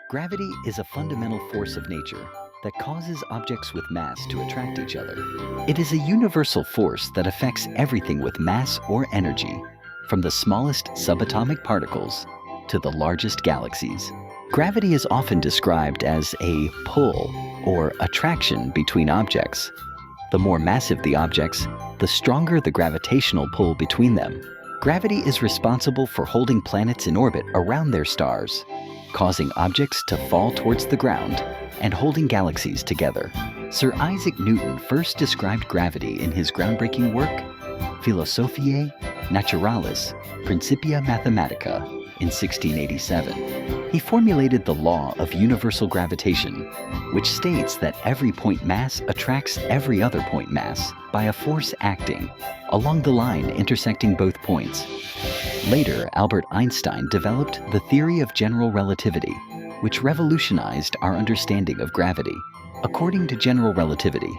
Gravity is a fundamental force of nature that causes objects with mass to attract each other. It is a universal force that affects everything with mass or energy, from the smallest subatomic particles to the largest galaxies. Gravity is often described as a pull or attraction between objects. The more massive the objects, the stronger the gravitational pull between them. Gravity is responsible for holding planets in orbit around their stars, causing objects to fall towards the ground and holding galaxies together. Sir Isaac Newton first described gravity in his groundbreaking work, Philosophiae Naturalis Principia Mathematica, in 1687. He formulated the law of universal gravitation, which states that every point mass attracts every other point mass by a force acting along the line intersecting both points. Later, Albert Einstein developed the theory of general relativity, which revolutionized our understanding of gravity. According to general relativity,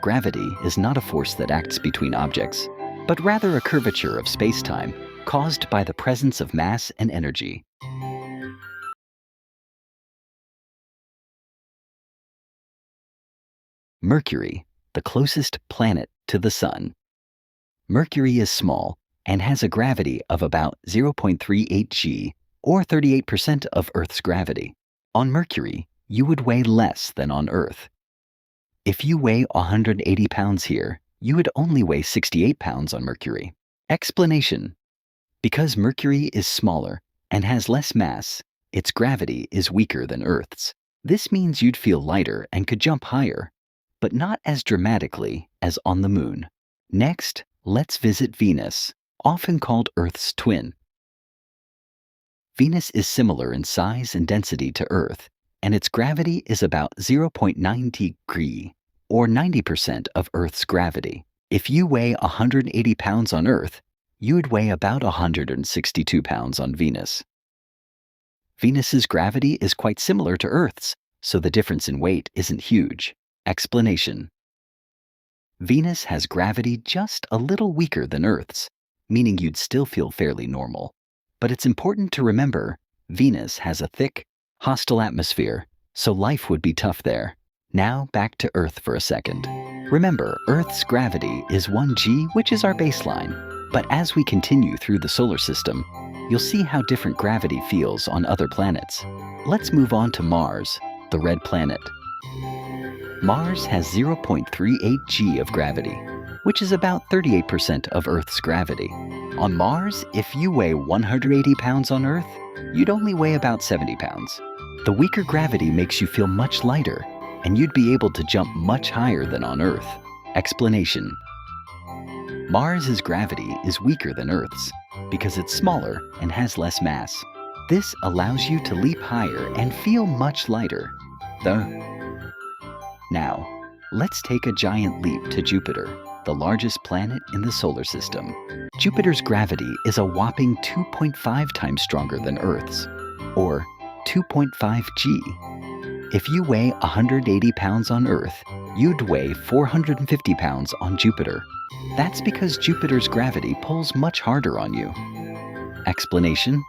gravity is not a force that acts between objects, but rather a curvature of space-time caused by the presence of mass and energy. Mercury, the closest planet to the Sun. Mercury is small and has a gravity of about 0.38 g, or 38% of Earth's gravity. On Mercury, you would weigh less than on Earth. If you weigh 180 pounds here, you would only weigh 68 pounds on Mercury. Explanation: because Mercury is smaller and has less mass, its gravity is weaker than Earth's. This means you'd feel lighter and could jump higher, but not as dramatically as on the Moon. Next, let's visit Venus, often called Earth's twin. Venus is similar in size and density to Earth, and its gravity is about 0.9 degree, or 90% of Earth's gravity. If you weigh 180 pounds on Earth, you would weigh about 162 pounds on Venus. Venus's gravity is quite similar to Earth's, so the difference in weight isn't huge. Explanation: Venus has gravity just a little weaker than Earth's, meaning you'd still feel fairly normal. But it's important to remember, Venus has a thick, hostile atmosphere, so life would be tough there. Now back to Earth for a second. Remember, Earth's gravity is 1 g, which is our baseline. But as we continue through the solar system, you'll see how different gravity feels on other planets. Let's move on to Mars, the red planet. Mars has 0.38 g of gravity, which is about 38% of Earth's gravity. On Mars, if you weigh 180 pounds on Earth, you'd only weigh about 70 pounds. The weaker gravity makes you feel much lighter, and you'd be able to jump much higher than on Earth. Explanation: Mars's gravity is weaker than Earth's because it's smaller and has less mass. This allows you to leap higher and feel much lighter. Now, let's take a giant leap to Jupiter, the largest planet in the solar system. Jupiter's gravity is a whopping 2.5 times stronger than Earth's, or 2.5 g. If you weigh 180 pounds on Earth, you'd weigh 450 pounds on Jupiter. That's because Jupiter's gravity pulls much harder on you. Explanation: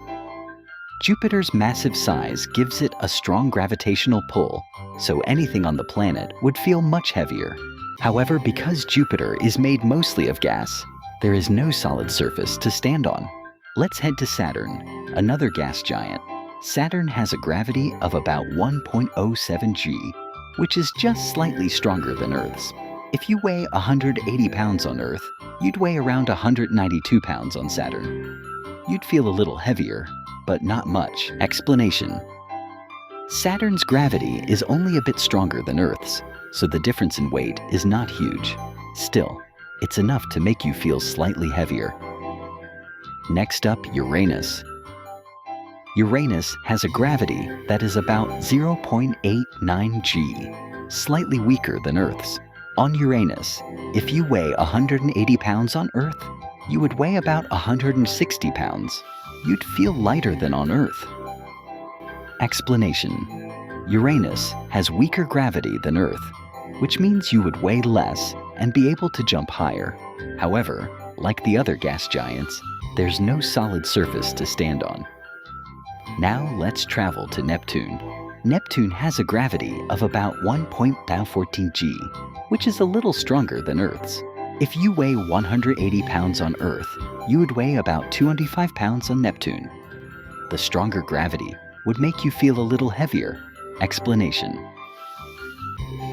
Jupiter's massive size gives it a strong gravitational pull, so anything on the planet would feel much heavier. However, because Jupiter is made mostly of gas, there is no solid surface to stand on. Let's head to Saturn, another gas giant. Saturn has a gravity of about 1.07 g, which is just slightly stronger than Earth's. If you weigh 180 pounds on Earth, you'd weigh around 192 pounds on Saturn. You'd feel a little heavier, but not much. Explanation: Saturn's gravity is only a bit stronger than Earth's, so the difference in weight is not huge. Still, it's enough to make you feel slightly heavier. Next up, Uranus. Uranus has a gravity that is about 0.89 g, slightly weaker than Earth's. On Uranus, if you weigh 180 pounds on Earth, you would weigh about 160 pounds. You'd feel lighter than on Earth. Explanation: Uranus has weaker gravity than Earth, which means you would weigh less and be able to jump higher. However, like the other gas giants, there's no solid surface to stand on. Now let's travel to Neptune, Neptune has a gravity of about 1.14 g, which is a little stronger than Earth's. If you weigh 180 pounds on Earth, you would weigh about 205 pounds on Neptune. The stronger gravity would make you feel a little heavier. Explanation: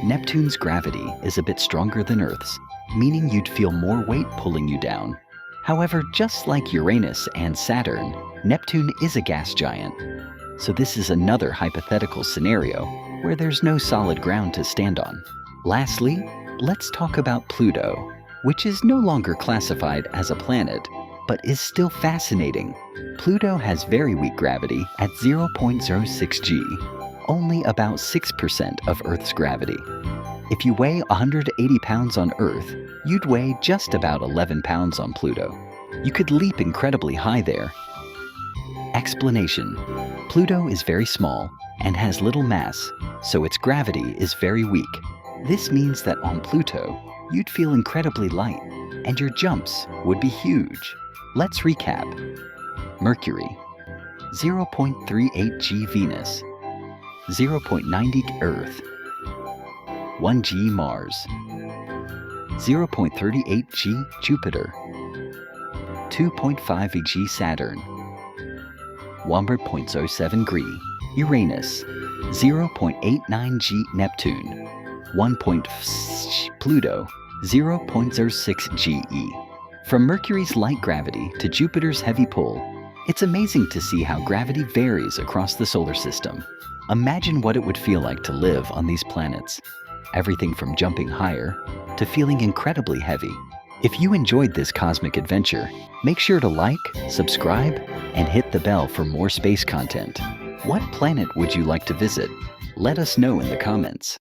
Neptune's gravity is a bit stronger than Earth's, meaning you'd feel more weight pulling you down. However, just like Uranus and Saturn, Neptune is a gas giant. So this is another hypothetical scenario where there's no solid ground to stand on. Lastly, let's talk about Pluto, which is no longer classified as a planet, but is still fascinating. Pluto has very weak gravity at 0.06 g, only about 6% of Earth's gravity. If you weigh 180 pounds on Earth, you'd weigh just about 11 pounds on Pluto. You could leap incredibly high there. Explanation: Pluto is very small and has little mass, so its gravity is very weak. This means that on Pluto, you'd feel incredibly light, and your jumps would be huge. Let's recap. Mercury, 0.38 g Venus, 0.90 Earth, 1 g Mars, 0.38 g Jupiter, 2.5 g Saturn, 1.07 g Uranus, 0.89 g Neptune, 1. Pluto, 0.06 g. From Mercury's light gravity to Jupiter's heavy pull, it's amazing to see how gravity varies across the solar system. Imagine what it would feel like to live on these planets. Everything from jumping higher to feeling incredibly heavy. If you enjoyed this cosmic adventure, make sure to like, subscribe, and hit the bell for more space content. What planet would you like to visit? Let us know in the comments.